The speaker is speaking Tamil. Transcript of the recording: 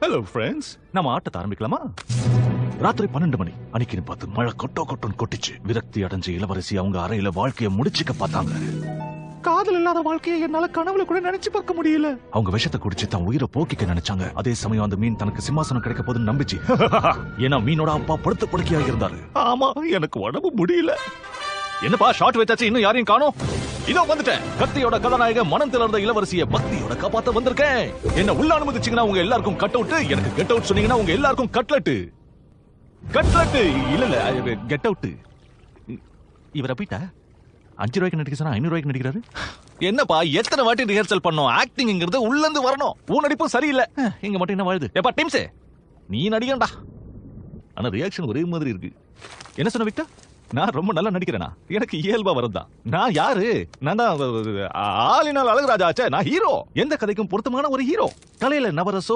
ஹலோ ஃப்ரெண்ட்ஸ், நம்ம ஆட்டத்தை ஆரம்பிக்கலாமா? ராத்திரி 12 மணி அன்னைக்குன்னு பார்த்து மழை கொட்டோன்னு கொட்டிச்சு. விரக்தி அடைஞ்ச இளவரசி அவங்க அறையில வாழ்க்கைய முடிச்சுக்க பார்த்தாங்க. காதல் இல்லாத வாழ்க்கையை என்னால கனவுல கூட நினைச்சு பார்க்க முடியல. அவங்க விஷத்தை குடிச்சு தன் உயிரை போக்கிக்க நினைச்சாங்க. அதே சமயம் அந்த மீன் தனக்கு சிம்மாசனம் கிடைக்க போதுன்னு நம்பிச்சு. ஏன்னா மீனோட அப்பா படுத்த படுக்கையா இருந்தாரு. ஆமா, எனக்கு உடம்பு முடியல. என்னப்பா ஷார்ட் வச்சாச்சு, இன்னும் யாரையும் காணோம். இதோ வந்துட்டேன். கத்தியோட கதாநாயக மனம் திறந்த இளவரசிய பக்தியோட காப்பாத்த வந்திருக்கேன். என்ன உள்ள அனுமதிச்சீங்கன்னா உங்க எல்லாருக்கும் கட் அவுட், எனக்கு கெட் அவுட் சொன்னீங்கன்னா உங்க எல்லாருக்கும் கட்லெட். கட்லெட் இல்ல கெட் அவுட். இவர போயிட்டா 5 ரூபாய்க்கு நடிக்க சொன்னா 500 ரூபாய்க்கு நடிக்கிறாரு. என்னப்பா எத்தனை வாட்டி ரிஹர்சல் பண்ணோம்? ஆக்டிங்ங்கிறது உள்ள இருந்து வரணும். உன் நடிப்பும் சரியில்லை. இங்க மட்டும் என்ன வாழுது? ஏப்பா டீம்ஸே, நீ நடிகண்டா. ஆனா ரியாக்ஷன் ஒரே மாதிரி இருக்கு. என்ன சொன்ன விக்டர்? நான் ரொம்ப நல்லா நடிக்கிறேனா? எனக்கு இயல்பா வரதான். நான் யாரு? நான் தான் ஆலினால் அழகுராஜா ஆச்சே. நான் ஹீரோ. எந்த கதைக்கும் பொருத்தமான ஒரு ஹீரோ. கலையில நவரசோ